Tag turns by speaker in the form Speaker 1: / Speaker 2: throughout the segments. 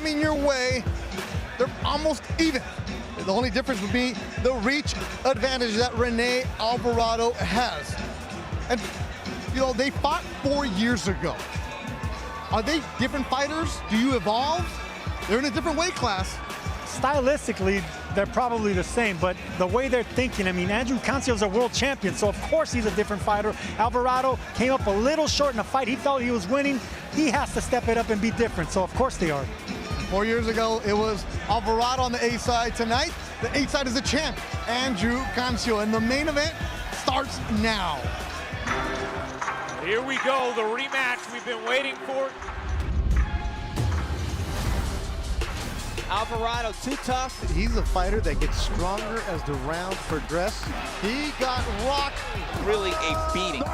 Speaker 1: coming your way. They're almost even. The only difference would be the reach advantage that Rene Alvarado has. And, you know, they fought 4 years ago. Are they different fighters? Do you evolve? They're in a different weight class.
Speaker 2: Stylistically, they're probably the same, but the way they're thinking, I mean, Andrew Cancio's a world champion, so of course he's a different fighter. Alvarado came up a little short in the fight. He felt he was winning. He has to step it up and be different, so of course they are.
Speaker 1: 4 years ago, it was Alvarado on the A side. Tonight, the A side is the champ, Andrew Cancio, and the main event starts now.
Speaker 3: Here we go, the rematch we've been waiting for.
Speaker 4: Alvarado, too tough.
Speaker 1: He's a fighter that gets stronger as the rounds progress. He got rocked.
Speaker 4: Really a beating.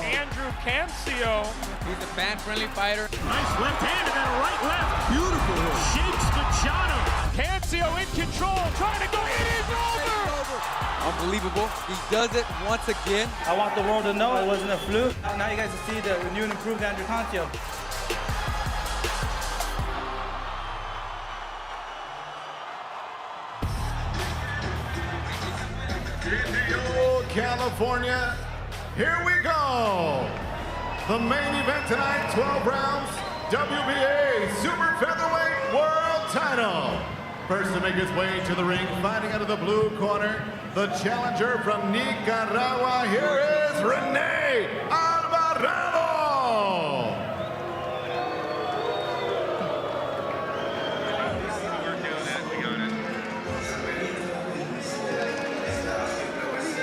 Speaker 3: Andrew Cancio.
Speaker 4: He's a fan-friendly fighter.
Speaker 5: Nice left hand and then a right left. Beautiful. Shapes Machado.
Speaker 3: Cancio in control, trying to go. It is over.
Speaker 4: Unbelievable. He does it once again.
Speaker 6: I want the world to know it wasn't a fluke. Now you guys can see the new and improved Andrew Cancio.
Speaker 7: California, here we go. The main event tonight, 12 rounds, WBA Super Featherweight World Title. First to make his way to the ring, fighting out of the blue corner, the challenger from Nicaragua. Here is Rene Alvarado.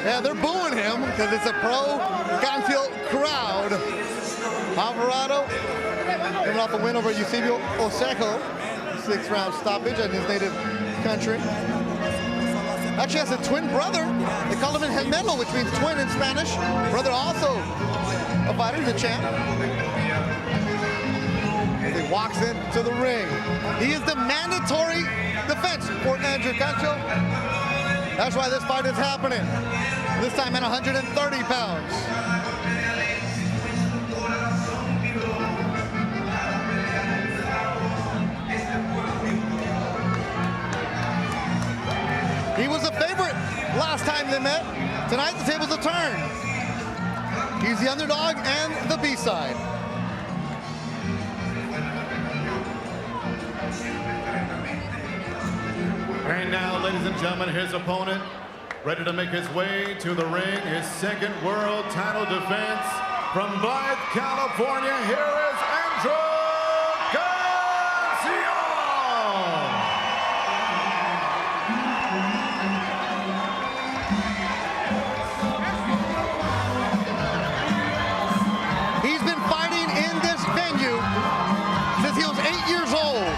Speaker 1: Yeah, they're booing him because it's a pro Cancio crowd. Alvarado coming off a win over Eusebio Osejo, 6-round stoppage in his native country. Actually has a twin brother. They call him Gemelo, which means twin in Spanish. Brother also a fighter, he's a champ. As he walks into the ring. He is the mandatory defense for Andrew Cancio. That's why this fight is happening. This time at 130 pounds. He was a favorite last time they met. Tonight the tables will turn. He's the underdog and the B-side.
Speaker 7: And now, ladies and gentlemen, his opponent, ready to make his way to the ring, his second world title defense from Blythe, California. Here is Andrew Cancio.
Speaker 1: He's been fighting in this venue since he was 8 years old.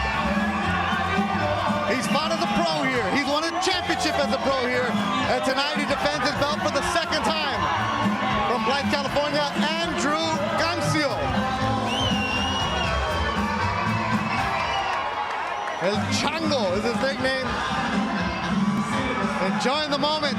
Speaker 1: He's fought as a pro here. He's won a championship as a pro here. And tonight he defends his belt for the second time. From Blythe, California, Andrew Cancio. El Chango is his nickname. Enjoying the moment.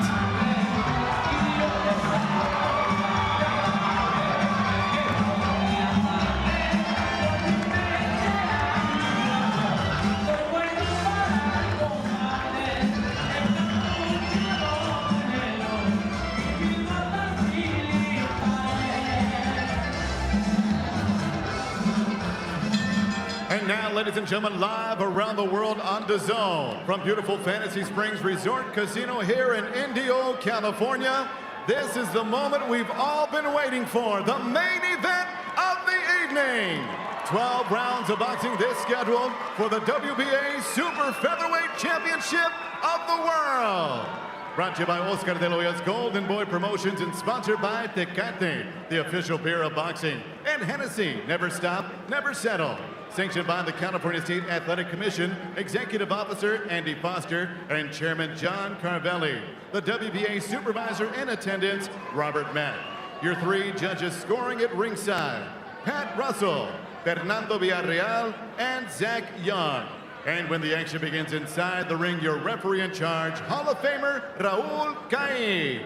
Speaker 7: And now, ladies and gentlemen, live around the world on DAZN from beautiful Fantasy Springs Resort Casino here in Indio, California. This is the moment we've all been waiting for, the main event of the evening. 12 rounds of boxing this scheduled for the WBA Super Featherweight Championship of the World. Brought to you by Oscar de la Hoya's Golden Boy Promotions and sponsored by Tecate, the official beer of boxing, and Hennessy, never stop, never settle. Sanctioned by the California State Athletic Commission, Executive Officer Andy Foster, and Chairman John Carvelli. The WBA Supervisor in attendance, Robert Mack. Your three judges scoring at ringside, Pat Russell, Fernando Villarreal, and Zach Young. And when the action begins inside the ring, your referee in charge, Hall of Famer Raul Caiz.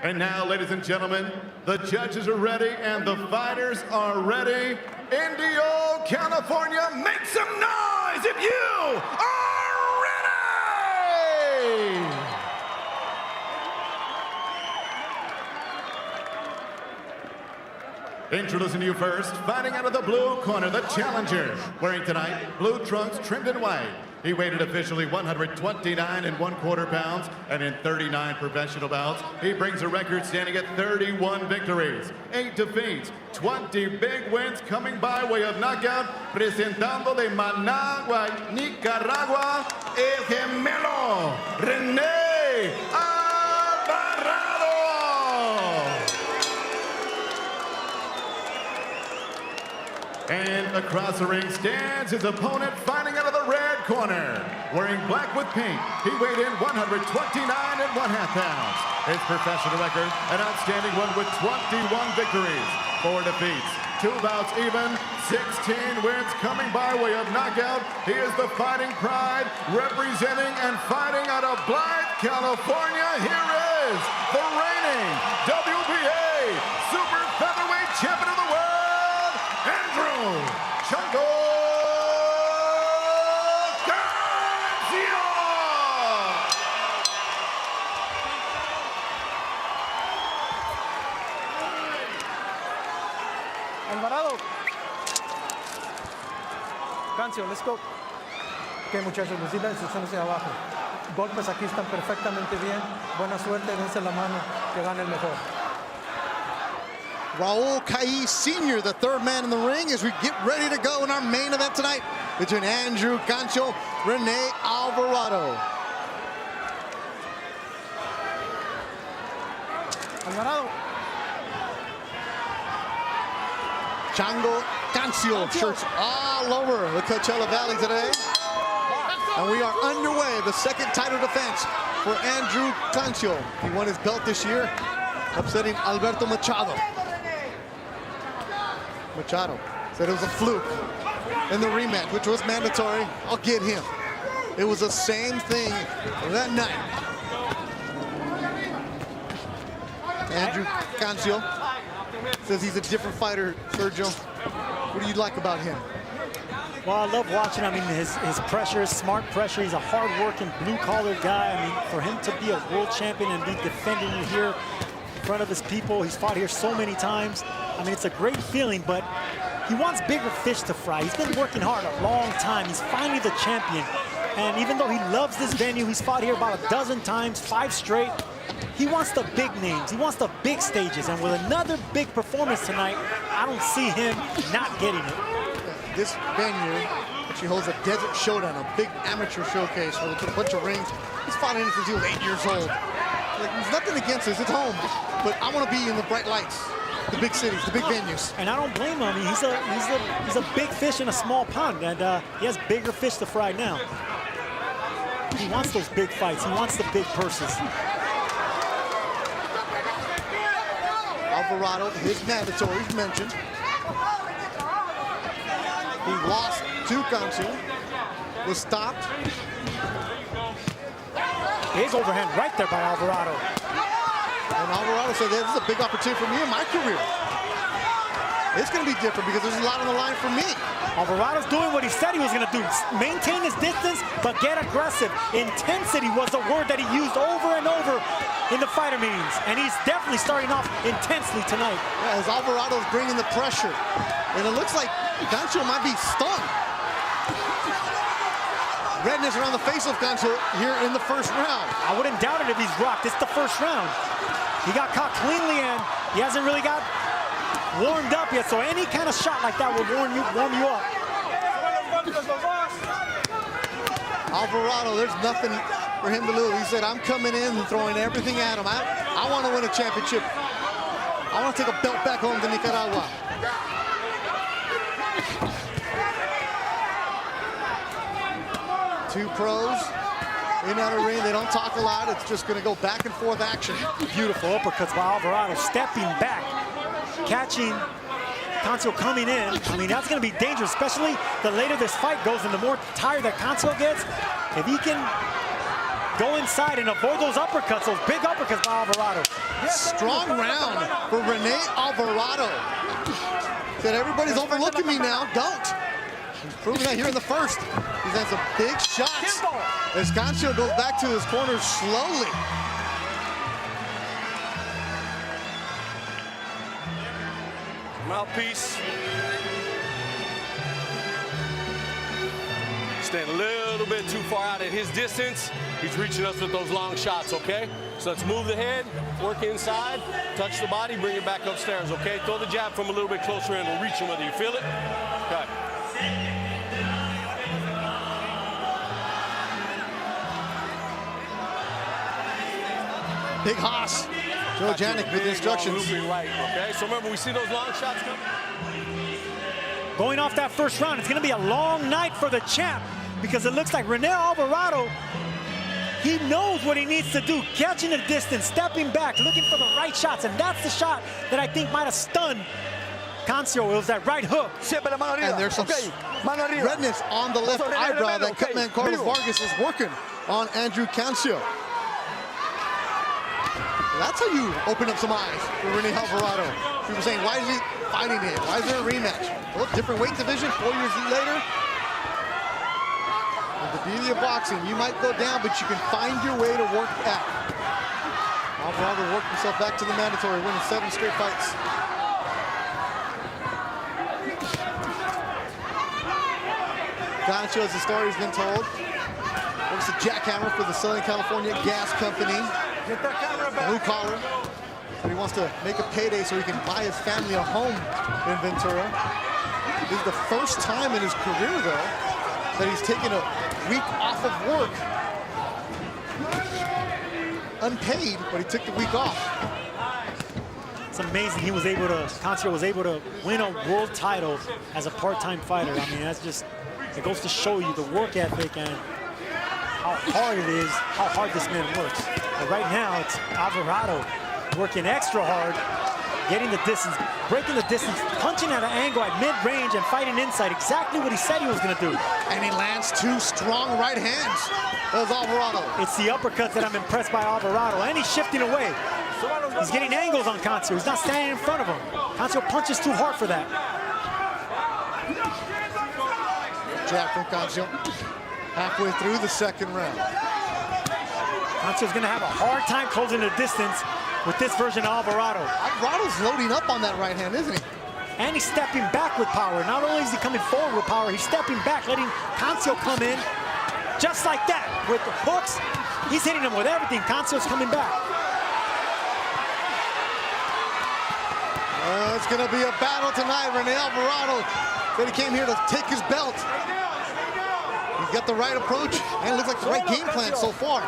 Speaker 7: And now, ladies and gentlemen, the judges are ready and the fighters are ready. Indio, California, make some noise! Introducing you first, fighting out of the blue corner, the challenger. Wearing tonight, blue trunks trimmed in white. He weighed officially 129 1/4 pounds, and in 39 professional bouts, he brings a record standing at 31 victories, 8 defeats, 20 big wins coming by way of knockout, presentando de Managua, Nicaragua, el Gemelo, Rene Alvarado. And across the ring stands his opponent, fighting out of the red corner. Wearing black with pink, he weighed in 129 1/2 pounds. His professional record, an outstanding one with 21 victories, 4 defeats, 2 bouts even, 16 wins coming by way of knockout. He is the fighting pride, representing and fighting out of Blythe, California. Here is the reigning WBA Super Featherweight Champion of the World, Chango.
Speaker 8: Alvarado. Cancio, let's go. Ok, muchachos, les di las instrucciones de abajo. Golpes aquí están perfectamente bien. Buena suerte, dense la mano, que gane el mejor.
Speaker 1: Raul Caiz Sr., the third man in the ring, as we get ready to go in our main event tonight between Andrew Cancio, Rene Alvarado.
Speaker 8: Alvarado.
Speaker 1: Chango, Cancio, shirts all over the Coachella Valley today. And we are underway, the second title defense for Andrew Cancio. He won his belt this year, upsetting Alberto Machado. Machado said it was a fluke in the rematch, which was mandatory. I'll get him. It was the same thing that night. Andrew Cancio says he's a different fighter, Sergio. What do you like about him?
Speaker 2: Well, I love watching. I mean, his pressure, smart pressure. He's a hard-working, blue-collar guy. I mean, for him to be a world champion and be defending it here in front of his people, he's fought here so many times. I mean, it's a great feeling, but he wants bigger fish to fry. He's been working hard a long time. He's finally the champion. And even though he loves this venue, he's fought here about a dozen times, 5 straight. He wants the big names. He wants the big stages. And with another big performance tonight, I don't see him not getting it.
Speaker 1: This venue actually holds a Desert Showdown, a big amateur showcase where they put a bunch of rings. He's fought in it since he was 8 years old. Like, there's nothing against this. It's home. But I want to be in the bright lights, the big cities, the big venues.
Speaker 2: And I don't blame him. I mean, he's a big fish in a small pond, and he has bigger fish to fry now. He wants those big fights. He wants the big purses.
Speaker 1: Alvarado, his mandatory mentioned. He lost to Cancio, was stopped.
Speaker 2: Big overhand right there by Alvarado.
Speaker 1: And Alvarado said, this is a big opportunity for me in my career. It's going to be different because there's a lot on the line for me.
Speaker 2: Alvarado's doing what he said he was going to do. Maintain his distance, but get aggressive. Intensity was the word that he used over and over in the fighter meetings. And he's definitely starting off intensely tonight.
Speaker 1: Yeah, as Alvarado's bringing the pressure. And it looks like Cancio might be stunned. Redness around the face of Cancio here in the first round.
Speaker 2: I wouldn't doubt it if he's rocked. It's the first round. He got caught cleanly and he hasn't really got warmed up yet, so any kind of shot like that will warm you up.
Speaker 1: Alvarado, there's nothing for him to lose. He said, I'm coming in and throwing everything at him. I want to win a championship. I want to take a belt back home to Nicaragua. Two pros in that ring. They don't talk a lot. It's just going to go back and forth action.
Speaker 2: Beautiful uppercuts by Alvarado, stepping back, catching Cancio coming in. I mean, that's going to be dangerous, especially the later this fight goes and the more tired that Cancio gets. If he can go inside and avoid those uppercuts, those big uppercuts by Alvarado.
Speaker 1: Strong round for Rene Alvarado. Said everybody's overlooking me now. Don't. He's proving that here in the first. He's had some big shots as Cancio goes back to his corner slowly.
Speaker 9: Mouthpiece. Staying a little bit too far out at his distance. He's reaching us with those long shots, okay? So let's move the head, work inside, touch the body, bring it back upstairs, okay? Throw the jab from a little bit closer in. We'll reach him with it. You feel it? Okay.
Speaker 1: Big Haas. Joe Janik with instructions.
Speaker 9: Right, okay? So remember, we see those long shots coming.
Speaker 2: Going off that first round, it's going to be a long night for the champ because it looks like Rene Alvarado, he knows what he needs to do, catching the distance, stepping back, looking for the right shots, and that's the shot that I think might have stunned Cancio. It was that right hook.
Speaker 1: And there's some redness on the left eyebrow that Cutman Carlos Vargas is working on Andrew Cancio. That's how you open up some eyes for Rene Alvarado. People saying, why is he fighting him? Why is there a rematch? Well, different weight division, 4 years later. And the beauty of boxing, you might go down, but you can find your way to work out. Alvarado worked himself back to the mandatory, winning 7 straight fights. Cancio, as the story's been told, works a jackhammer for the Southern California Gas Company. Blue collar. But he wants to make a payday so he can buy his family a home in Ventura. This is the first time in his career, though, that he's taken a week off of work. Unpaid, but he took the week off.
Speaker 2: It's amazing he was able to, Cancio was able to win a world title as a part-time fighter. I mean, that's just, it goes to show you the work ethic and how hard it is, how hard this man works. But right now, it's Alvarado working extra hard, getting the distance, breaking the distance, punching at an angle at mid-range and fighting inside, exactly what he said he was going to do.
Speaker 1: And he lands 2 strong right hands. That was Alvarado.
Speaker 2: It's the uppercut that I'm impressed by Alvarado, and he's shifting away. He's getting angles on Cancio. He's not standing in front of him. Cancio punches too hard for that.
Speaker 1: Jab from Cancio. Halfway through the second round.
Speaker 2: Cancio's going to have a hard time closing the distance with this version of Alvarado.
Speaker 1: Alvarado's loading up on that right hand, isn't he?
Speaker 2: And he's stepping back with power. Not only is he coming forward with power, he's stepping back, letting Cancio come in just like that. With the hooks, he's hitting him with everything. Cancio's coming back.
Speaker 1: It's going to be a battle tonight. Rene Alvarado said he came here to take his belt. He's got the right approach, and it looks like the right game plan so far.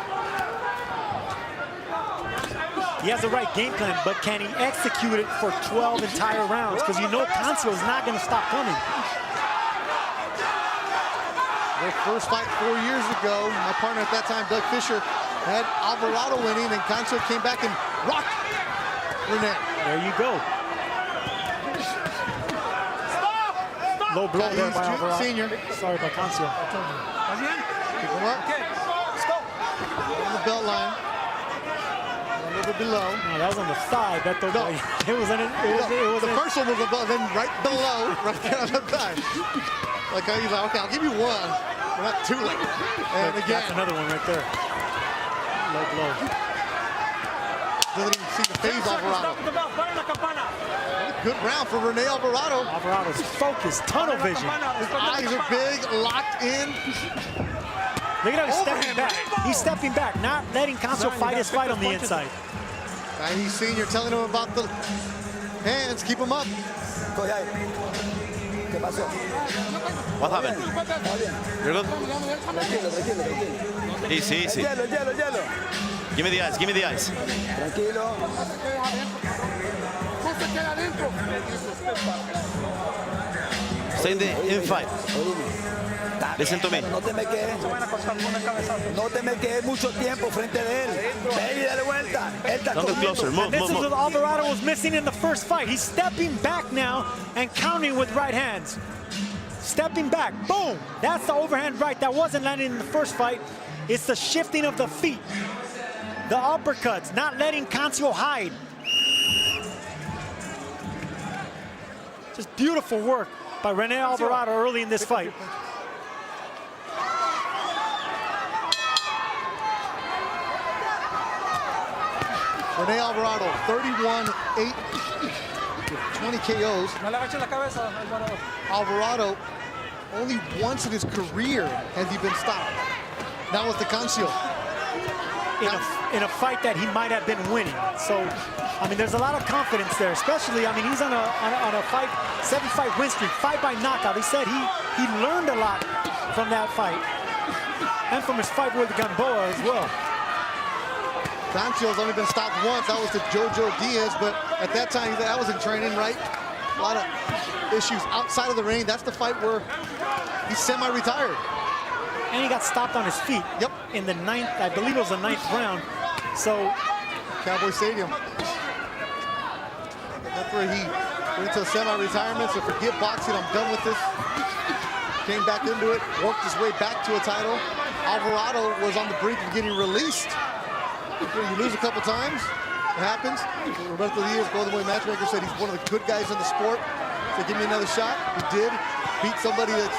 Speaker 2: He has the right game plan, but can he execute it for 12 entire rounds? Because you know Cancio is not going to stop coming.
Speaker 1: Their first fight 4 years ago, my partner at that time, Doug Fisher, had Alvarado winning, and Cancio came back and rocked Rene.
Speaker 2: There you go. Low blow there by Alvarado.
Speaker 1: Senior.
Speaker 2: Sorry about Cancio.
Speaker 1: Pick him up. Let's go. On the belt line. A little bit below.
Speaker 2: No, that was on the side. That the
Speaker 1: No.
Speaker 2: It was
Speaker 1: the first one was above, then right below, right there on the side. Like he's like, okay, I'll give you one, but not too late. And again,
Speaker 2: that's another one right there. Low blow.
Speaker 1: Doesn't even see the phase Alvarado. Good round for Rene Alvarado.
Speaker 2: Alvarado's focused, tunnel vision.
Speaker 1: His eyes are big, locked in.
Speaker 2: Look at how he's stepping back. He's stepping back, not letting Cancio fight his fight on the inside.
Speaker 1: Chinese senior telling him about the hands. Keep him up.
Speaker 10: What happened? You're good? Easy, easy. Give me the eyes, give me the eyes. Stay in the fight. Listen to me.
Speaker 11: No te me quedes mucho tiempo frente de él. Ve y dale vuelta.
Speaker 10: Don't get closer. Move,
Speaker 2: This
Speaker 10: move,
Speaker 2: is
Speaker 10: move.
Speaker 2: what Alvarado was missing in the first fight. He's stepping back now and countering with right hands. Stepping back, boom. That's the overhand right that wasn't landing in the first fight. It's the shifting of the feet. The uppercuts, not letting Cancio hide. Just beautiful work by Rene Alvarado early in this fight.
Speaker 1: Rene Alvarado, 31-8. with 20 KOs.
Speaker 8: No le agaches la cabeza, Alvarado.
Speaker 1: Alvarado, only once in his career has he been stopped. That was the Cancio.
Speaker 2: In a fight that he might have been winning. So, I mean, there's a lot of confidence there, especially, I mean, he's on a 7-fight win streak, 5 by knockout. He said he learned a lot from that fight and from his fight with Gamboa as well.
Speaker 1: Cancio's only been stopped once. That was the Jojo Diaz, but at that time, that was in training, right? A lot of issues outside of the ring. That's the fight where he's semi-retired.
Speaker 2: And he got stopped on his feet.
Speaker 1: Yep.
Speaker 2: In the 9th, I believe it was the 9th round. So,
Speaker 1: Cowboy Stadium. That's where he went into semi-retirement, so forget boxing, I'm done with this. Came back into it, worked his way back to a title. Alvarado was on the brink of getting released. You lose a couple times, it happens. Roberto Diaz, Golden Boy matchmaker, said he's one of the good guys in the sport. So give me another shot. He did. Beat somebody that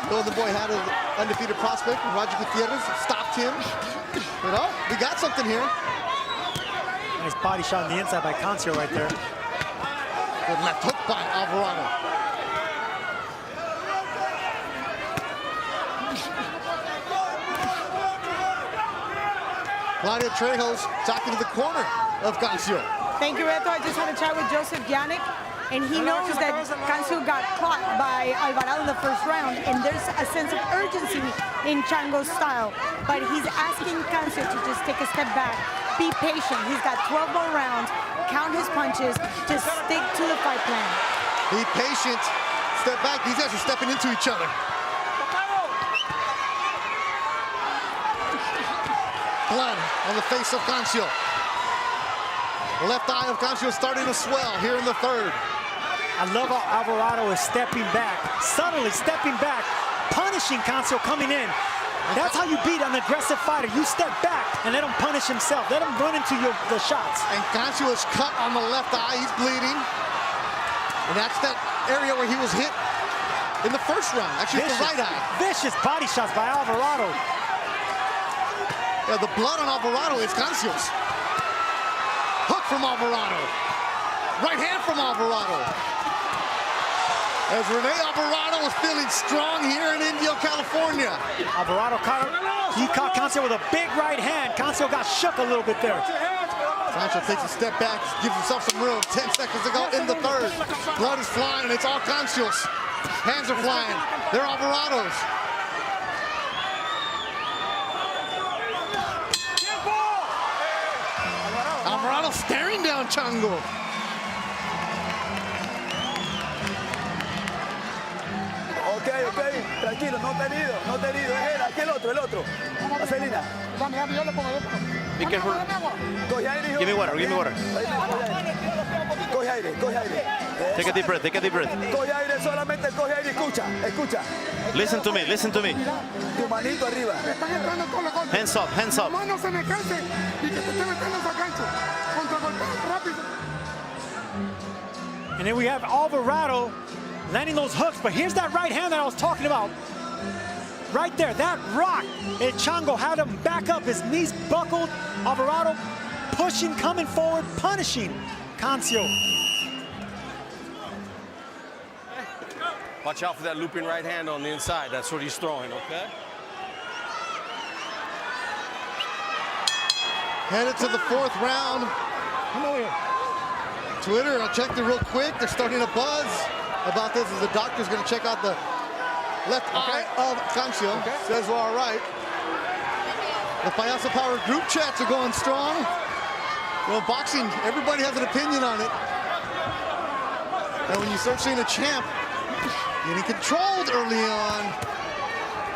Speaker 1: Golden Boy had an undefeated prospect. Roger Gutierrez stopped him. But oh, we got something here.
Speaker 2: Nice body shot on the inside by Cancio right there.
Speaker 1: Good left hook by Alvarado. Claudia Trejos talking to the corner of Cancio.
Speaker 12: Thank you, Reto. I just had a chat with Joseph Yannick, and he knows that Cancio got caught by Alvarado in the first round, and there's a sense of urgency in Chango's style. But he's asking Cancio to just take a step back, be patient. He's got 12 more rounds, count his punches, just stick to the fight plan.
Speaker 1: Be patient, step back. These guys are stepping into each other. Blood on the face of Cancio. The left eye of Cancio starting to swell here in the third.
Speaker 2: I love how Alvarado is stepping back, subtly stepping back, punishing Cancio coming in. That's how you beat an aggressive fighter. You step back and let him punish himself. Let him run into the shots.
Speaker 1: And Cancio is cut on the left eye. He's bleeding. And that's that area where he was hit in the first round. Actually, it's the right eye.
Speaker 2: Vicious body shots by Alvarado.
Speaker 1: Yeah, the blood on Alvarado is Cancio's. Hook from Alvarado. Right hand from Alvarado. As Rene Alvarado was feeling strong here in Indio, California.
Speaker 2: Alvarado caught Cancio with a big right hand. Cancio got shook a little bit there.
Speaker 1: Cancio takes a step back, gives himself some room. 10 seconds to go in the third. Blood is flying, and it's all Cancio's. Hands are flying. They're Alvarado's. Alvarado staring down Chango.
Speaker 11: Ok, tranquilo, no te herido, es él, aquí el otro. Vaselina.
Speaker 5: Yo le pongo.
Speaker 10: Be careful.
Speaker 11: Coge aire, hijo.
Speaker 10: Give me water.
Speaker 11: Coge aire.
Speaker 10: Take a deep breath.
Speaker 11: Coge aire, solamente coge aire, escucha.
Speaker 10: Listen to me.
Speaker 11: Tu manito arriba.
Speaker 10: Hands up.
Speaker 5: No se me canse y que te esté metiendo esa cancha. Contragolpea rápido.
Speaker 2: And then we have Alvarado landing those hooks, but here's that right hand that I was talking about. Right there, that rock. And Chango had him back up, his knees buckled. Alvarado pushing, coming forward, punishing Cancio.
Speaker 9: Watch out for that looping right hand on the inside. That's what he's throwing, okay?
Speaker 1: Headed to the fourth round. Twitter, I checked it real quick. They're starting to buzz about this as the doctor's going to check out the left eye of Cancio. Says we're all right. The Payaso Power group chats are going strong. You know, boxing, everybody has an opinion on it. And when you start seeing a champ getting controlled early on,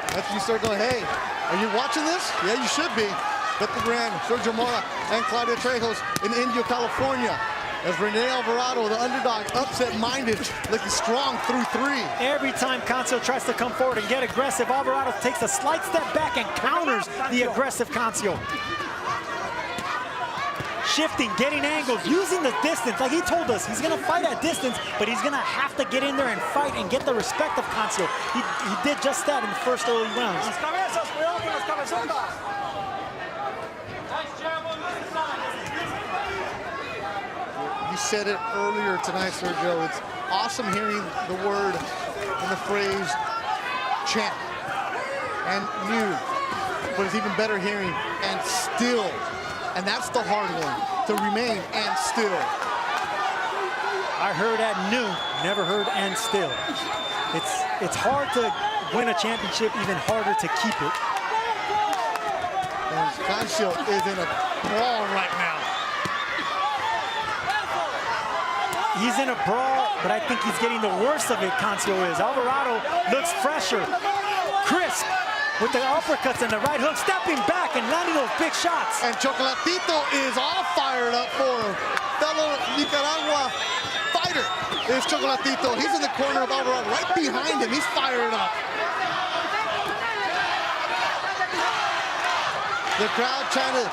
Speaker 1: that's when you start going, hey, are you watching this? Yeah, you should be. Beto Duran, Sergio Mora, and Claudia Trejos in Indio, California. As Rene Alvarado, the underdog, upset-minded, looking strong through 3.
Speaker 2: Every time Cancio tries to come forward and get aggressive, Alvarado takes a slight step back and counters the aggressive Cancio. Shifting, getting angles, using the distance. Like he told us, he's going to fight at distance, but he's going to have to get in there and fight and get the respect of Cancio. He did just that in the first early rounds.
Speaker 1: You said it earlier tonight, Sergio. It's awesome hearing the word and the phrase champ and new, but it's even better hearing and still. And that's the hard one, to remain and still.
Speaker 2: I heard at new, never heard and still. It's hard to win a championship, even harder to keep it.
Speaker 1: And Cancio is in a brawl right now.
Speaker 2: He's in a brawl, but I think he's getting the worst of it, Cancio is. Alvarado looks fresher, crisp, with the uppercuts and the right hook, stepping back and landing those big shots.
Speaker 1: And Chocolatito is all fired up for him. Fellow Nicaragua fighter is Chocolatito. He's in the corner of Alvarado, right behind him. He's fired up. The crowd trying to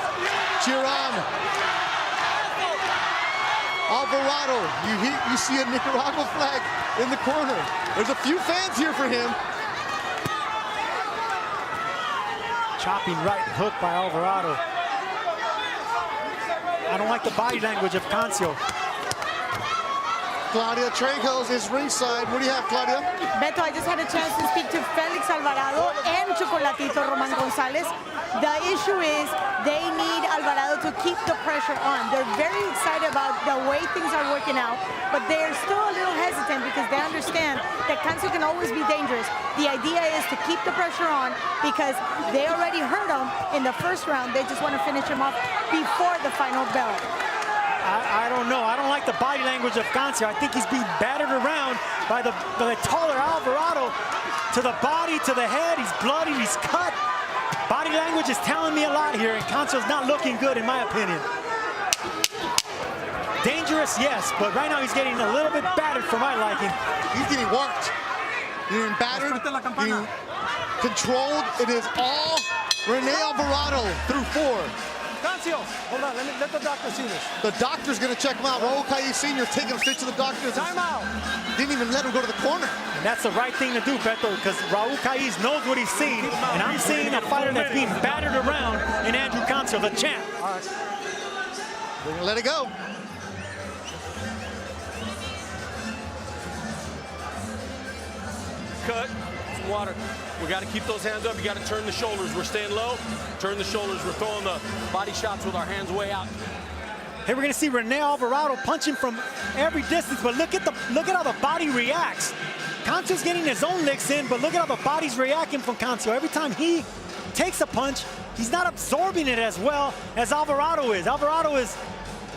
Speaker 1: cheer on Alvarado. You see a Nicaragua flag in the corner. There's a few fans here for him.
Speaker 2: Chopping right hook by Alvarado. I don't like the body language of Cancio.
Speaker 1: Claudia Trejos is ringside. What do you have, Claudia?
Speaker 12: Beto, I just had a chance to speak to Felix Alvarado and Chocolatito Roman Gonzalez. The issue is they need Alvarado to keep the pressure on. They're very excited about the way things are working out, but they're still a little hesitant because they understand that Cancio can always be dangerous. The idea is to keep the pressure on because they already hurt him in the first round. They just want to finish him off before the final bell.
Speaker 2: I don't know. I don't like the body language of Cancio. I think he's being battered around by the taller Alvarado. To the body, to the head. He's bloody, he's cut. Body language is telling me a lot here, and Cancio's not looking good, in my opinion. Dangerous, yes, but right now he's getting a little bit battered for my liking.
Speaker 1: He's getting worked. Getting battered, getting controlled. It is all Rene Alvarado through 4.
Speaker 8: Cancio, hold on, let the doctor see this.
Speaker 1: The doctor's gonna check him out. Raul Caiz Sr. taking him straight to the doctor.
Speaker 8: Time out.
Speaker 1: Didn't even let him go to the corner.
Speaker 2: And that's the right thing to do, Beto, because Raul Caiz knows what he's seen, and I'm seeing a fighter that's being battered around in Andrew Cancio, the champ.
Speaker 1: All right. They're gonna let it go.
Speaker 9: Cut. Some water. We got to keep those hands up. You got to turn the shoulders. We're staying low. Turn the shoulders. We're throwing the body shots with our hands way out.
Speaker 2: Here we're going to see Rene Alvarado punching from every distance, but look at how the body reacts. Cancio's getting his own licks in, but look at how the body's reacting from Cancio. Every time he takes a punch, he's not absorbing it as well as Alvarado is. Alvarado is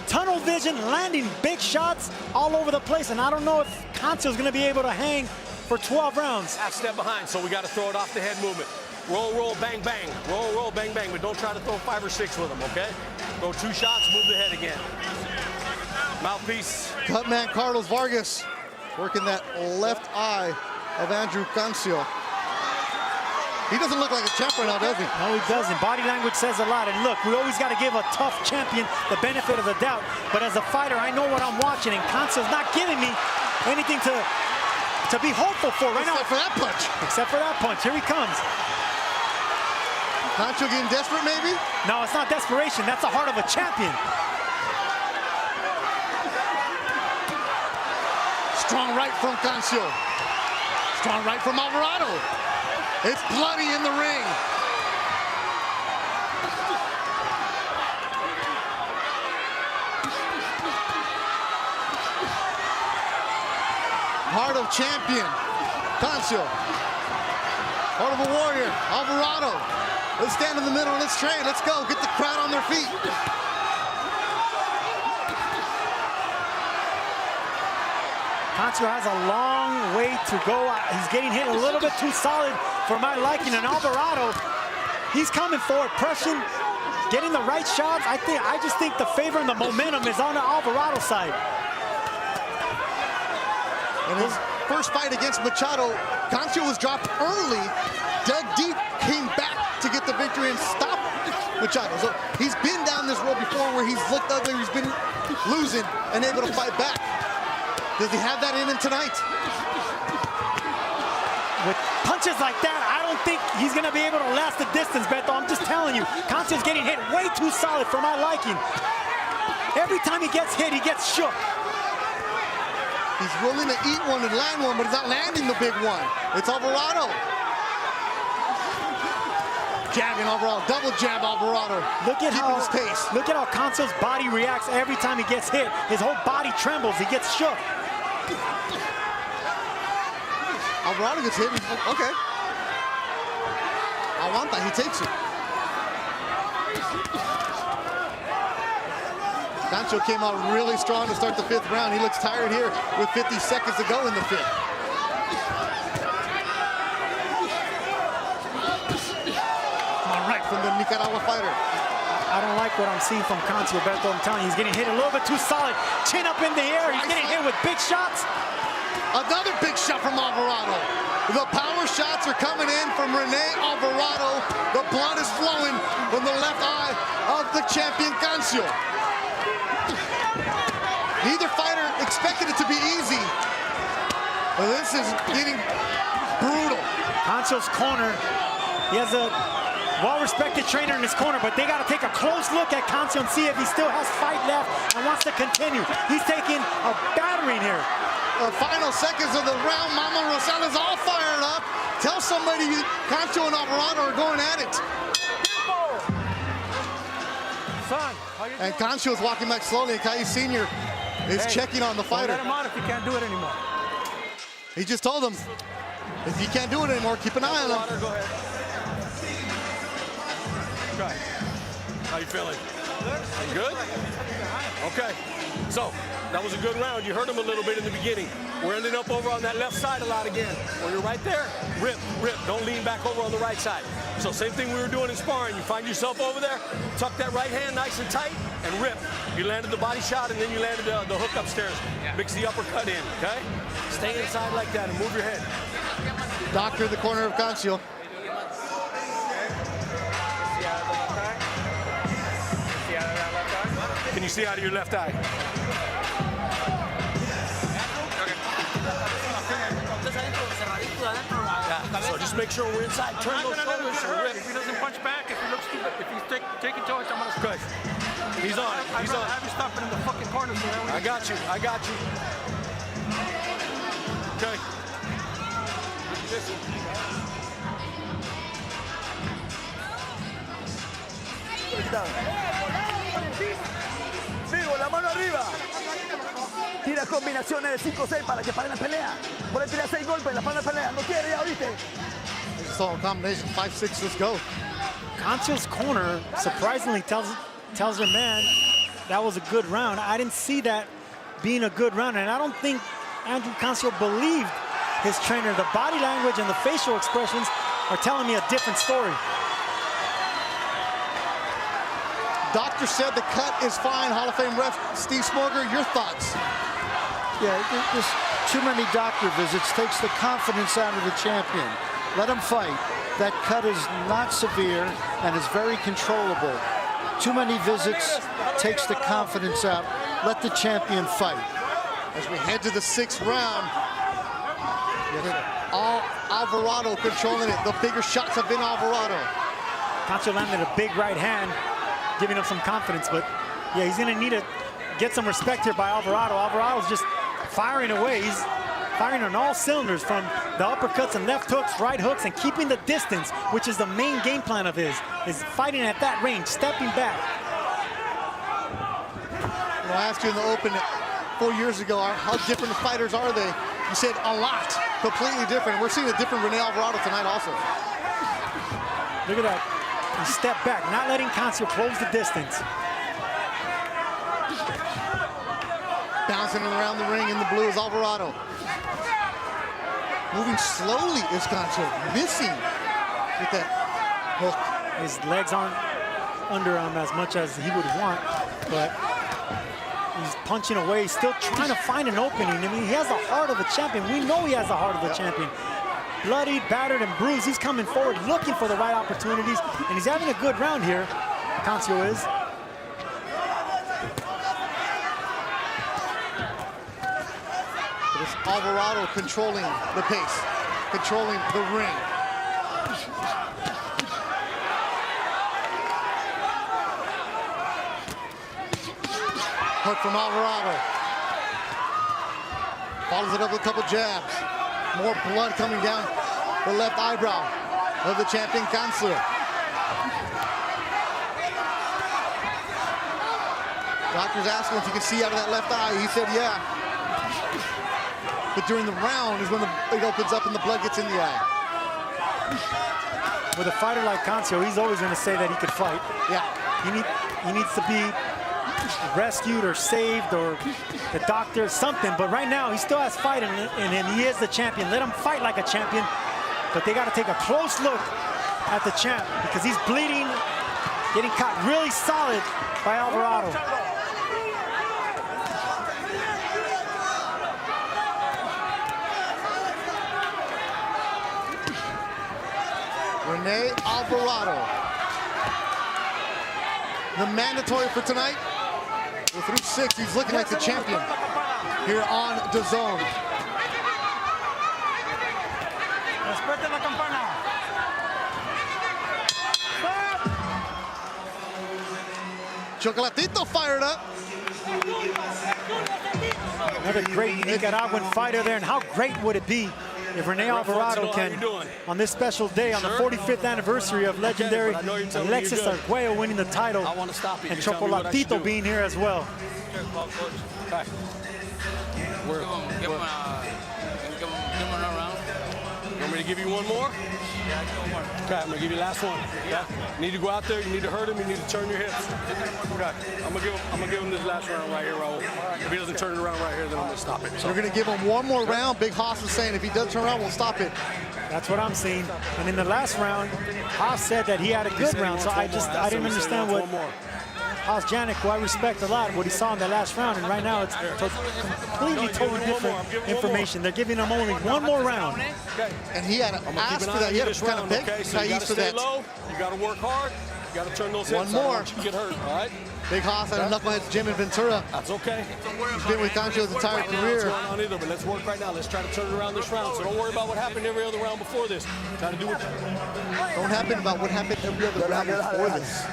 Speaker 2: tunnel vision, landing big shots all over the place, and I don't know if Cancio's going to be able to hang for 12 rounds.
Speaker 9: Half step behind, so we got to throw it off the head movement. Roll, roll, bang, bang. Roll, roll, bang, bang. But don't try to throw 5 or 6 with them, okay? Throw 2 shots, move the head again. Mouthpiece.
Speaker 1: Cutman Carlos Vargas working that left eye of Andrew Cancio. He doesn't look like a champ right now, does he?
Speaker 2: No, he doesn't. Body language says a lot. And look, we always got to give a tough champion the benefit of the doubt. But as a fighter, I know what I'm watching, and Cancio's not giving me anything to be hopeful for right now.
Speaker 1: Except for that punch.
Speaker 2: Except for that punch. Here he comes.
Speaker 1: Cancio getting desperate, maybe?
Speaker 2: No, it's not desperation. That's the heart of a champion.
Speaker 1: Strong right from Cancio. Strong right from Alvarado. It's bloody in the ring. Heart of champion, Cancio. Heart of a warrior, Alvarado. Let's stand in the middle and let's train. Let's go, get the crowd on their feet.
Speaker 2: Cancio has a long way to go. He's getting hit a little bit too solid for my liking. And Alvarado, he's coming forward, pressing, getting the right shots. I just think the favor and the momentum is on the Alvarado side.
Speaker 1: In his first fight against Machado, Cancio was dropped early, dug deep, came back to get the victory and stop Machado. So he's been down this road before where he's looked ugly, he's been losing and able to fight back. Does he have that in him tonight?
Speaker 2: With punches like that, I don't think he's going to be able to last the distance, Beto. I'm just telling you, Cancio's getting hit way too solid for my liking. Every time he gets hit, he gets shook.
Speaker 1: He's willing to eat one and land one, but he's not landing the big one. It's Alvarado. Jabbing Alvarado, double jab Alvarado.
Speaker 2: Look at
Speaker 1: keeping his pace.
Speaker 2: Look at how Cancio's body reacts every time he gets hit. His whole body trembles, he gets shook.
Speaker 1: Alvarado gets hit, okay. Aguanta, he takes it. Cancio came out really strong to start the 5th round. He looks tired here with 50 seconds to go in the 5th. All right, from the Nicaragua fighter.
Speaker 2: I don't like what I'm seeing from Cancio, Beto. I'm telling you, he's getting hit a little bit too solid. Chin up in the air, he's getting hit with big shots.
Speaker 1: Another big shot from Alvarado. The power shots are coming in from Rene Alvarado. The blood is flowing from the left eye of the champion Cancio. Neither fighter expected it to be easy. But this is getting brutal.
Speaker 2: Cancio's corner, he has a well-respected trainer in his corner, but they got to take a close look at Cancio and see if he still has fight left and wants to continue. He's taking a battering here.
Speaker 1: The final seconds of the round, Mama Rosales all fired up. Tell somebody Cancio and Alvarado are going at it. And Cancio is walking back slowly, and Cailles Sr. is checking on the fighter.
Speaker 8: Let him out if he can't do it anymore.
Speaker 1: He just told him, if you can't do it anymore, keep an eye on him.
Speaker 9: Go ahead. Okay. How you feeling? Good? Okay. So, that was a good round. You heard him a little bit in the beginning. We're ending up over on that left side a lot again. When you're right there, rip, rip. Don't lean back over on the right side. So same thing we were doing in sparring. You find yourself over there, tuck that right hand nice and tight, and rip. You landed the body shot, and then you landed the hook upstairs. Mix the uppercut in, okay? Stay inside like that and move your head.
Speaker 1: Doctor in the corner of Cancio.
Speaker 9: Can you see out of your left eye? Yeah. So just make sure we're inside. Turn those shoulders and rip.
Speaker 8: If he doesn't punch back, if he looks stupid, if he's taking charge, I'm gonna
Speaker 9: good. He's on it. He's on it.
Speaker 8: Have you stopping in the fucking corner so that
Speaker 9: I got you. I got you. Okay.
Speaker 11: Sigo, la mano arriba. Tira combinaciones de 5-6 para que paren la pelea. Por ahí tira 6 golpes, la para la pelea. No quiere ya, ¿viste?
Speaker 1: It's all a combination, 5-6, let's go.
Speaker 2: Cancio's corner surprisingly tells their man that was a good round. I didn't see that being a good round, and I don't think Andrew Cancio believed his trainer. The body language and the facial expressions are telling me a different story.
Speaker 1: Doctor said the cut is fine. Hall of Fame ref Steve Smoger, your thoughts?
Speaker 13: Yeah, there's too many doctor visits. Takes the confidence out of the champion. Let him fight. That cut is not severe and is very controllable. Too many visits takes the confidence out. Let the champion fight.
Speaker 1: As we head to the 6th round, all Alvarado controlling it. The bigger shots have been Alvarado.
Speaker 2: Cancio landed a big right hand, giving him some confidence, but yeah, he's gonna need to get some respect here by Alvarado. Alvarado's just firing away. He's firing on all cylinders, from the uppercuts and left hooks, right hooks, and keeping the distance, which is the main game plan of his, is fighting at that range, stepping back.
Speaker 1: When I asked you in the open 4 years ago, how different fighters are they? You said a lot, completely different. We're seeing a different Rene Alvarado tonight also.
Speaker 2: Look at that. He stepped back, not letting Cancio close the distance.
Speaker 1: Bouncing around the ring in the blue is Alvarado. Moving slowly is Cancio, missing with that hook.
Speaker 2: His legs aren't under him as much as he would want, but he's punching away. He's still trying to find an opening. I mean, he has the heart of a champion. We know he has the heart of the champion. Bloodied, battered, and bruised. He's coming forward, looking for the right opportunities, and he's having a good round here. Cancio is.
Speaker 1: But it's Alvarado controlling the pace, controlling the ring. Hook from Alvarado. Follows it up with a couple jabs. More blood coming down the left eyebrow of the champion Cancio. Doctor's asking if he can see out of that left eye. He said, yeah. But during the round is when it opens up and the blood gets in the eye.
Speaker 2: With a fighter like Cancio, he's always going to say that he could fight.
Speaker 1: Yeah.
Speaker 2: He needs to be rescued or saved or the doctor, something. But right now, he still has fight in him. He is the champion. Let him fight like a champion. But they got to take a close look at the champ because he's bleeding, getting caught really solid by Alvarado.
Speaker 1: Rene Alvarado. The mandatory for tonight. Well, through 6, he's looking like the champion here on DAZN.
Speaker 5: Respete la campana.
Speaker 1: Chocolatito fired up.
Speaker 2: Another great Nicaraguan fighter there. And how great would it be if Rene Alvarado can, on this special day, on the 45th anniversary of legendary Alexis Arguello winning the title, and Chocolatito being here as well.
Speaker 9: Okay. You want me to give you one more? Okay, I'm gonna give you the last one. Yeah. You need to go out there, you need to hurt him, you need to turn your hips. Okay. I'm gonna give him this last round right here, Raul. If he doesn't turn it around right here, then I'm gonna stop it.
Speaker 1: So we're gonna give him one more round. Big Haas is saying if he does turn around, we'll stop it.
Speaker 2: That's what I'm seeing. And in the last round, Haas said that he had a good round, so I didn't understand what Haas Janik, who I respect a lot, what he saw in the last round, and right now it's completely totally different information. They're giving him only one more round.
Speaker 1: And he had asked for that. He had to kind of beg
Speaker 9: so you gotta stay low, you gotta work hard, you gotta turn those hips.
Speaker 1: One more.
Speaker 9: You get hurt, all right?
Speaker 1: Big Haas and Knucklehead's Jim in Ventura.
Speaker 9: That's okay.
Speaker 1: He's been with Cancio's entire career.
Speaker 9: On either, but let's work right now. Let's try to turn it around this round. So don't worry about what happened every other round before this. Try to do what
Speaker 1: Don't happen about what happened every other round before this.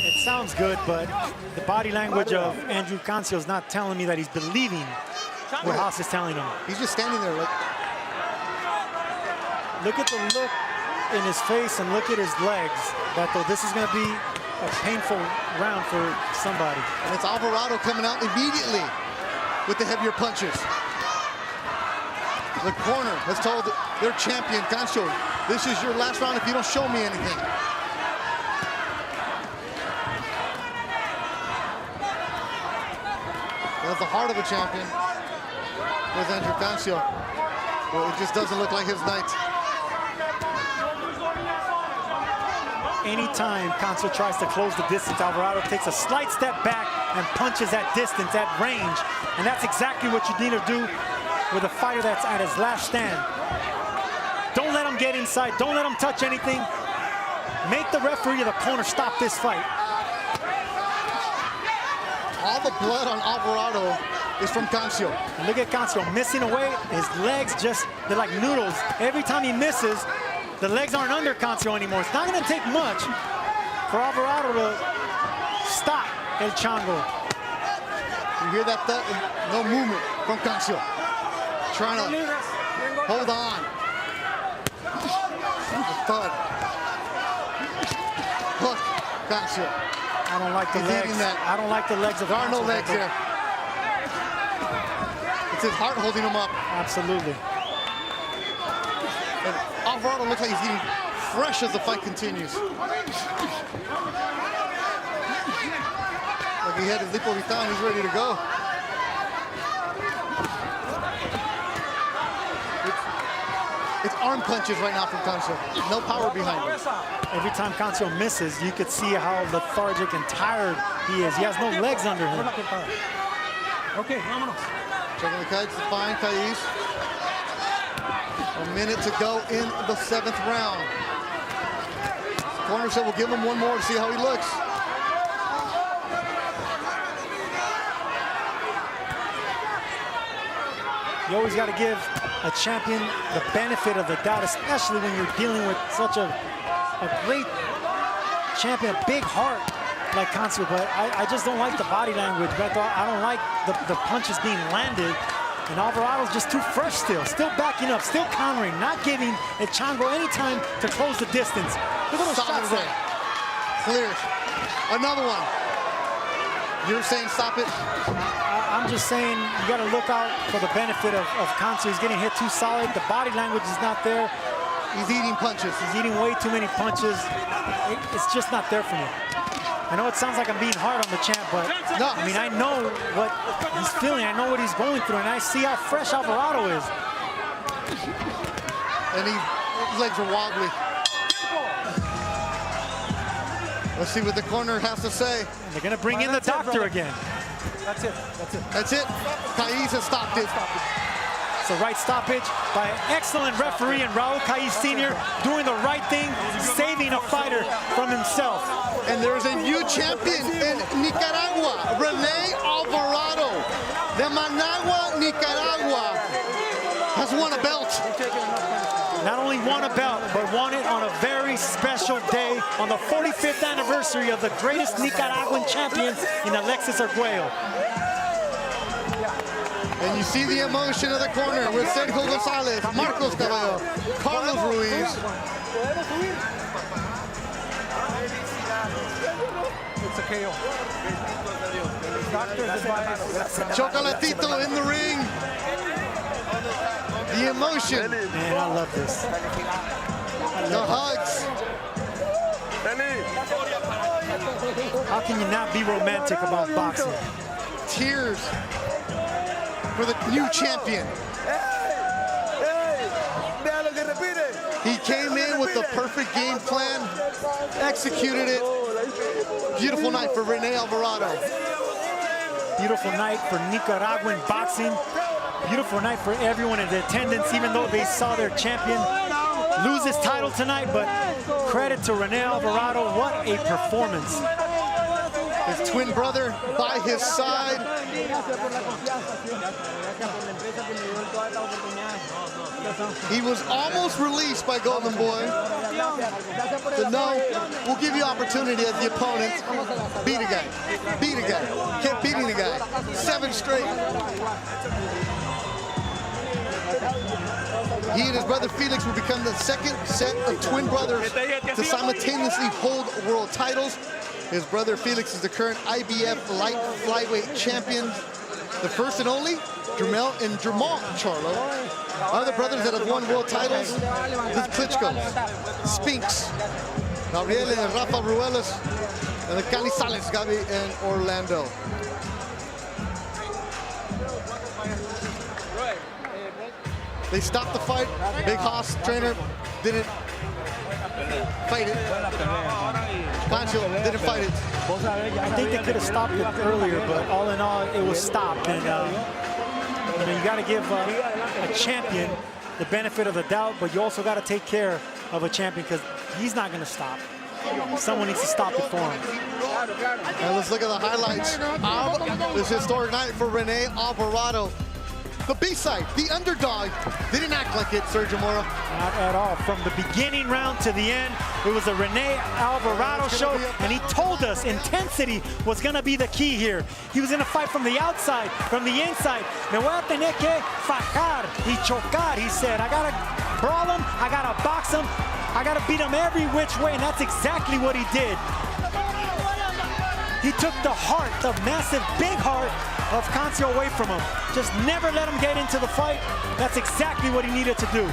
Speaker 2: It sounds good, but the body language of Andrew Cancio is not telling me that he's believing what Haas is telling him.
Speaker 1: He's just standing there like...
Speaker 2: Look at the look in his face and look at his legs. Beto, this is going to be a painful round for somebody.
Speaker 1: And it's Alvarado coming out immediately with the heavier punches. The corner has told their champion, Cancio, this is your last round if you don't show me anything. That's the heart of a champion. There's Andrew Cancio. Well, it just doesn't look like his night.
Speaker 2: Anytime Cancio tries to close the distance, Alvarado takes a slight step back and punches at distance, at range. And that's exactly what you need to do with a fighter that's at his last stand. Don't let him get inside. Don't let him touch anything. Make the referee of the corner stop this fight.
Speaker 1: All the blood on Alvarado is from Cancio.
Speaker 2: Look at Cancio missing away. His legs they're like noodles. Every time he misses, the legs aren't under Cancio anymore. It's not going to take much for Alvarado to stop El Chango.
Speaker 1: You hear that thud? No movement from Cancio. Trying to hold on. The thud. Hook, Cancio.
Speaker 2: I don't like the legs. I don't like the legs of
Speaker 1: There are no
Speaker 2: Cancio.
Speaker 1: legs there. It's his heart holding him up.
Speaker 2: Absolutely.
Speaker 1: And Alvarado looks like he's getting fresh as the fight continues. Like he had his Lipo Vital, he's ready to go. It's arm punches right now from Cancio. No power behind him.
Speaker 2: Every time Cancio misses, you could see how lethargic and tired he is. He has no legs under him.
Speaker 5: Okay, vámonos.
Speaker 1: Checking the kites to find Caiz. A minute to go in the 7th round. Corner said we'll give him one more to see how he looks.
Speaker 2: You always got to give a champion the benefit of the doubt, especially when you're dealing with such a great champion, a big heart like Cancio, but I just don't like the body language, Beto. I don't like the punches being landed. And Alvarado's just too fresh still backing up, still countering, not giving a Chango any time to close the distance. Look at those shots there.
Speaker 1: Clears. Another one. You're saying stop it?
Speaker 2: I'm just saying you got to look out for the benefit of Cancio. He's getting hit too solid. The body language is not there.
Speaker 1: He's eating punches.
Speaker 2: He's eating way too many punches. It's just not there for me. I know it sounds like I'm being hard on the champ, but no, I mean, I know what he's feeling. I know what he's going through, and I see how fresh Alvarado is.
Speaker 1: And his legs are wobbly. Let's see what the corner has to say.
Speaker 2: And they're going to bring in the doctor again.
Speaker 8: That's it. That's it.
Speaker 1: That's it. Caiz has stopped it.
Speaker 2: It's a right stoppage by an excellent referee and Raul Caiz Sr. doing the right thing, saving a fighter from himself.
Speaker 1: And there's a new champion in Nicaragua, Rene Alvarado. De Managua, Nicaragua, has won a belt.
Speaker 2: Not only won a belt, but won it on a very special day, on the 45th anniversary of the greatest Nicaraguan champion in Alexis Arguello.
Speaker 1: And you see the emotion of the corner with Sergio Gonzalez, Marcos Cabello, Carlos Ruiz.
Speaker 8: It's a KO.
Speaker 1: Chocolatito in the ring. The emotion.
Speaker 2: Man, I love this.
Speaker 1: The hugs.
Speaker 2: How can you not be romantic about boxing?
Speaker 1: Tears for the new champion. He came in with the perfect game plan, executed it. Beautiful night for Rene Alvarado.
Speaker 2: Beautiful night for Nicaraguan boxing. Beautiful night for everyone in attendance, even though they saw their champion lose his title tonight. But credit to Rene Alvarado, what a performance.
Speaker 1: His twin brother by his side. He was almost released by Golden Boy. But no, we'll give you opportunity as the opponent. Beat a guy. Beat a guy. Kept beating the guy. 7 straight. He and his brother Felix will become the second set of twin brothers to simultaneously hold world titles. His brother Felix is the current IBF light flyweight champion. The first and only, Gemelo and Charlo. Other brothers that have won world titles, the Klitschko's, Spinks, Gabriel and Rafa Ruelas, and the Canizales, Gabi and Orlando. They stopped the fight. Big Hoss trainer didn't fight it. Cancio didn't fight it.
Speaker 2: I think they could have stopped it earlier, but all in all, it was stopped. And you know, you got to give a champion the benefit of the doubt, but you also got to take care of a champion because he's not going to stop. Someone needs to stop it for him.
Speaker 1: And let's look at the highlights of this historic night for Rene Alvarado. The B-side, the underdog, didn't act like it, Sergio Moro.
Speaker 2: Not at all. From the beginning round to the end, it was a Rene Alvarado show, and he told us intensity was going to be the key here. He was going to fight from the outside, from the inside. Me voy a tener que fajar y chocar, he said. I got to brawl him, I got to box him, I got to beat him every which way, and that's exactly what he did. He took the heart, the massive, big heart of Cancio away from him. Just never let him get into the fight. That's exactly what he needed to do.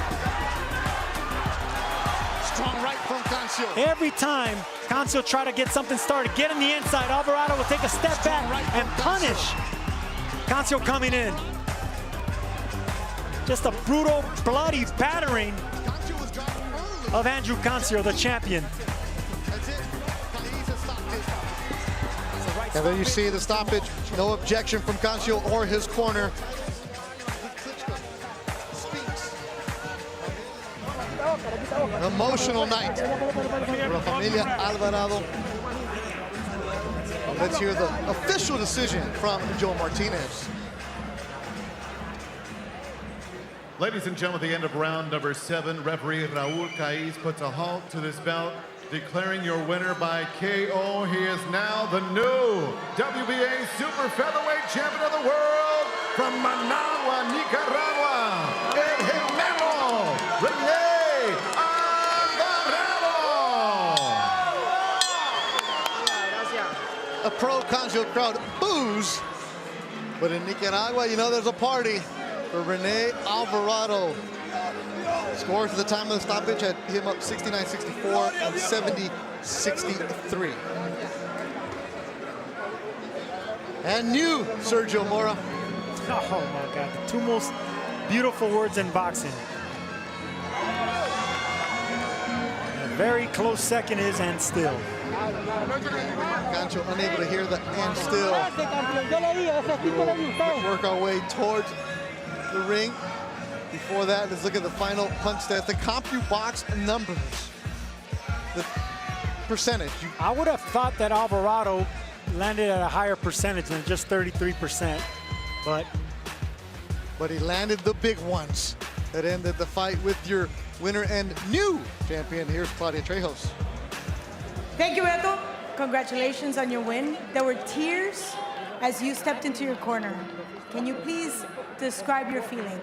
Speaker 1: Strong right from Cancio.
Speaker 2: Every time Cancio tried to get something started, get in the inside, Alvarado will take a step back and punish Cancio coming in. Just a brutal, bloody battering of Andrew Cancio, the champion.
Speaker 1: And then you see the stoppage. No objection from Cancio or his corner. Emotional night for Familia Alvarado. Let's hear the official decision from Joe Martinez.
Speaker 7: Ladies and gentlemen, at the end of round number 7, referee Raul Caiz puts a halt to this bout, Declaring your winner by KO, he is now the new WBA Super Featherweight Champion of the World from Managua, Nicaragua, El Gemelo, Rene Alvarado.
Speaker 1: A pro Cancio crowd boos, but in Nicaragua, you know there's a party for Rene Alvarado. Scores at the time of the stoppage had him up 69-64 and 70-63. And new Sergio Mora.
Speaker 2: Oh my God, the two most beautiful words in boxing. A very close second is and still.
Speaker 1: Cancio unable to hear the and still. We will work our way towards the ring. Before that, let's look at the final punch stats. The CompuBox numbers. The percentage.
Speaker 2: I would have thought that Alvarado landed at a higher percentage than just 33%, but
Speaker 1: he landed the big ones that ended the fight with your winner and new champion. Here's Claudia Trejos.
Speaker 12: Thank you, Beto. Congratulations on your win. There were tears as you stepped into your corner. Can you please describe your feeling?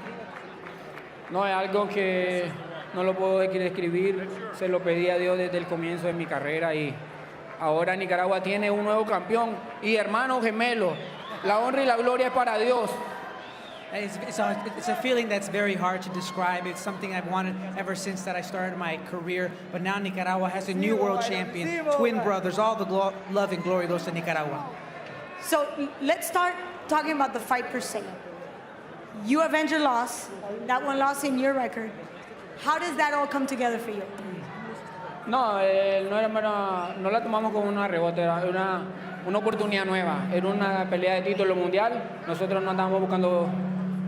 Speaker 14: No, es algo que no lo puedo describir. Se lo pedí a Dios desde el comienzo de mi carrera y ahora Nicaragua tiene un nuevo campeón y hermano gemelo. La honra y la gloria es para Dios.
Speaker 6: It's a feeling that's very hard to describe. It's something I've wanted ever since that I started my career. But now Nicaragua has a new world champion, twin brothers. All the love and glory goes to Nicaragua.
Speaker 12: So let's start talking about the fight per se. You avenge your loss, that one loss in your record. How does that all come together for you?
Speaker 14: No, no la tomamos como una rebote, era una oportunidad nueva. Era una pelea de título mundial. Nosotros no andábamos buscando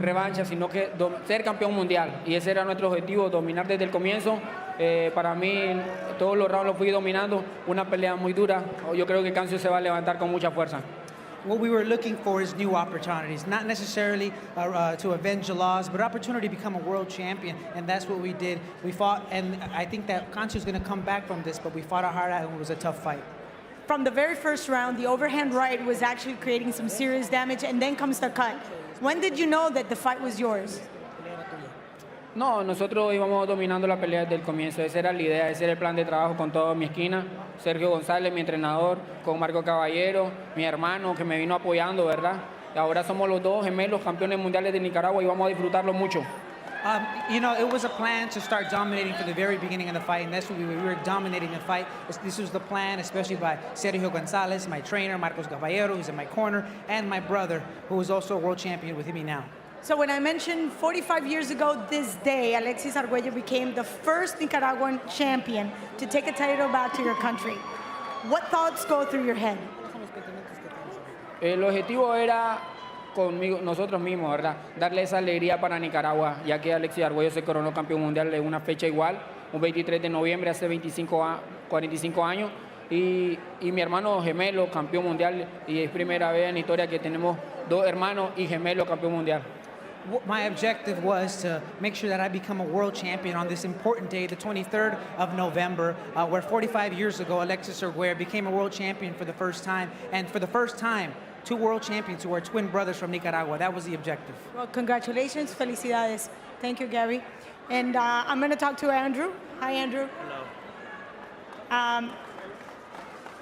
Speaker 14: revancha, sino que ser campeón mundial. Y ese era nuestro objetivo, dominar desde el comienzo. Para mí, todos los rounds los fui dominando. Una pelea muy dura. Yo creo que Cancio se va a levantar con mucha fuerza.
Speaker 6: What we were looking for is new opportunities, not necessarily to avenge the loss, but opportunity to become a world champion, and that's what we did. We fought, and I think that Cancio is going to come back from this, but we fought hard out, and it was a tough fight.
Speaker 12: From the very first round, the overhand right was actually creating some serious damage, and then comes the cut. When did you know that the fight was yours?
Speaker 14: No, nosotros íbamos dominando la pelea desde el comienzo. Esa era la idea, ese era el plan de trabajo con toda mi esquina. Sergio González, mi entrenador, con Marco Caballero, mi hermano que me vino apoyando, ¿verdad? Y ahora somos los dos gemelos campeones mundiales de Nicaragua y vamos a disfrutarlo mucho.
Speaker 6: You know, it was a plan to start dominating from the very beginning of the fight, and that's what we were dominating the fight. This was the plan, especially by Sergio González, my trainer, Marcos Caballero, who's in my corner, and my brother, who is also a world champion with me now.
Speaker 12: So when I mentioned 45 years ago this day, Alexis Arguello became the first Nicaraguan champion to take a title back to your country. What thoughts go through your head?
Speaker 14: El objetivo era conmigo, nosotros mismos, ¿verdad? Darle esa alegría para Nicaragua, ya que Alexis Arguello se coronó campeón mundial en una fecha igual, un 23 de noviembre hace 45 años. Y mi hermano gemelo, campeón mundial, y es primera vez en la historia que tenemos dos hermanos y gemelos campeón mundial.
Speaker 6: My objective was to make sure that I become a world champion on this important day, the 23rd of November, where 45 years ago, Alexis Arguello became a world champion for the first time. And for the first time, two world champions who are twin brothers from Nicaragua. That was the objective.
Speaker 12: Well, congratulations, felicidades. Thank you, Gary. And I'm going to talk to Andrew. Hi, Andrew.
Speaker 15: Hello.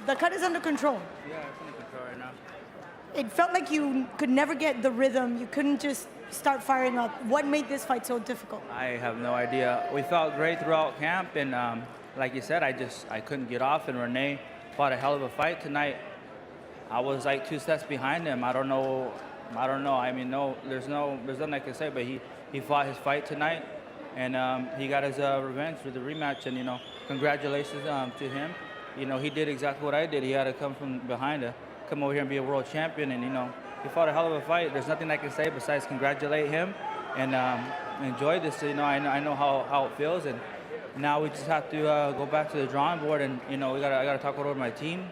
Speaker 12: The cut is under control.
Speaker 15: Yeah, it's under control right now.
Speaker 12: It felt like you could never get the rhythm. You couldn't just start firing up. What made this fight so difficult?
Speaker 15: I have no idea. We felt great throughout camp, and like you said, I couldn't get off, and Rene fought a hell of a fight tonight. I was like 2 steps behind him. I don't know. I mean, there's nothing I can say, but he fought his fight tonight, and he got his revenge for the rematch, and, you know, congratulations to him. You know, he did exactly what I did. He had to come from behind to come over here and be a world champion, and, you know, he fought a hell of a fight. There's nothing I can say besides congratulate him and enjoy this. You know, I know how it feels, and now we just have to go back to the drawing board, and, you know, I gotta talk over my team.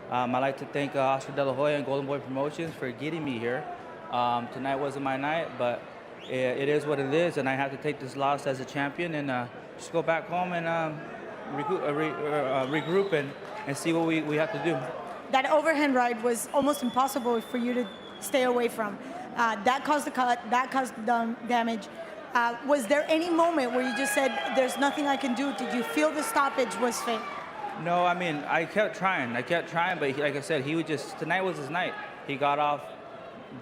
Speaker 15: I'd like to thank Oscar De La Hoya and Golden Boy Promotions for getting me here. Tonight wasn't my night, but it is what it is, and I have to take this loss as a champion and just go back home and regroup and see what we have to do.
Speaker 12: That overhand right was almost impossible for you to stay away from. That caused the cut, that caused the damage. Was there any moment where you just said, there's nothing I can do? Did you feel the stoppage was fake?
Speaker 15: No, I mean, I kept trying, but like I said, he would just, tonight was his night. He got off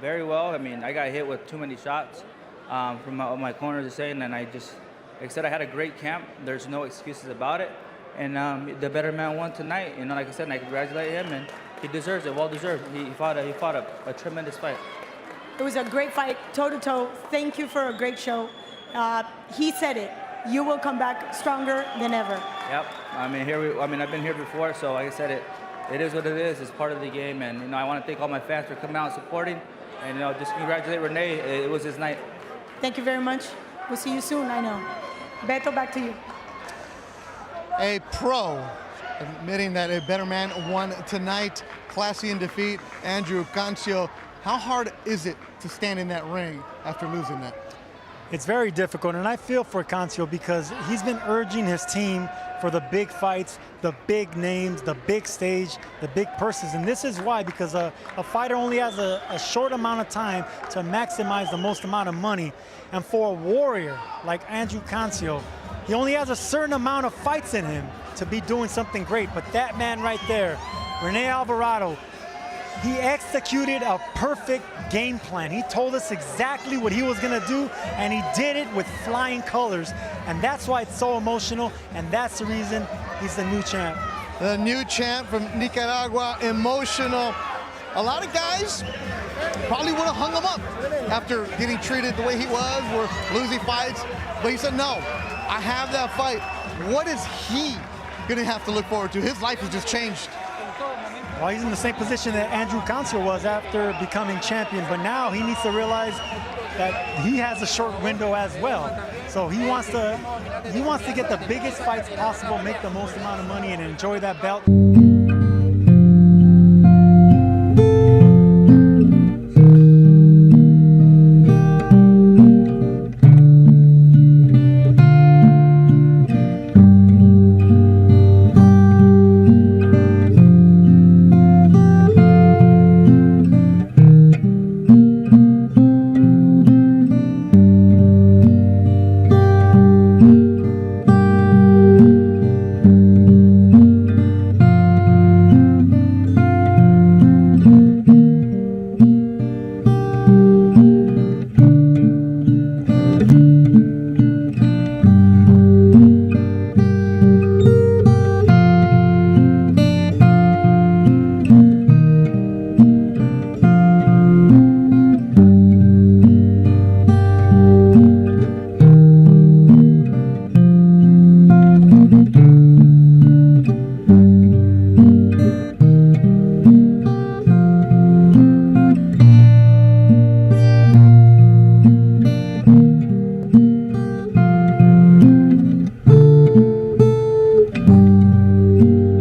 Speaker 15: very well. I mean, I got hit with too many shots from my corners are saying, and like I said, I had a great camp. There's no excuses about it. And the better man won tonight. You know, like I said, and I congratulate him, and he deserves it, well deserved. He fought a tremendous fight.
Speaker 12: It was a great fight, toe-to-toe. Thank you for a great show. He said it. You will come back stronger than ever.
Speaker 15: Yep. I mean, I've been here before, so like I said, it is what it is. It's part of the game, and you know, I want to thank all my fans for coming out and supporting, and you know, just congratulate Rene. It was his night.
Speaker 12: Thank you very much. We'll see you soon. I know. Beto, back to you.
Speaker 1: A pro admitting that a better man won tonight. Classy in defeat. Andrew Cancio. How hard is it to stand in that ring after losing that?
Speaker 2: It's very difficult, and I feel for Cancio because he's been urging his team for the big fights, the big names, the big stage, the big purses. And this is why, because a fighter only has a short amount of time to maximize the most amount of money. And for a warrior like Andrew Cancio, he only has a certain amount of fights in him to be doing something great. But that man right there, Rene Alvarado, he executed a perfect game plan. He told us exactly what he was gonna do, and he did it with flying colors. And that's why it's so emotional, and that's the reason he's the new champ.
Speaker 1: The new champ from Nicaragua, emotional. A lot of guys probably would have hung him up after getting treated the way he was, or losing fights. But he said, no, I have that fight. What is he gonna have to look forward to? His life has just changed.
Speaker 2: Well, he's in the same position that Andrew Cancio was after becoming champion, but now he needs to realize that he has a short window as well. So he wants to get the biggest fights possible, make the most amount of money, and enjoy that belt.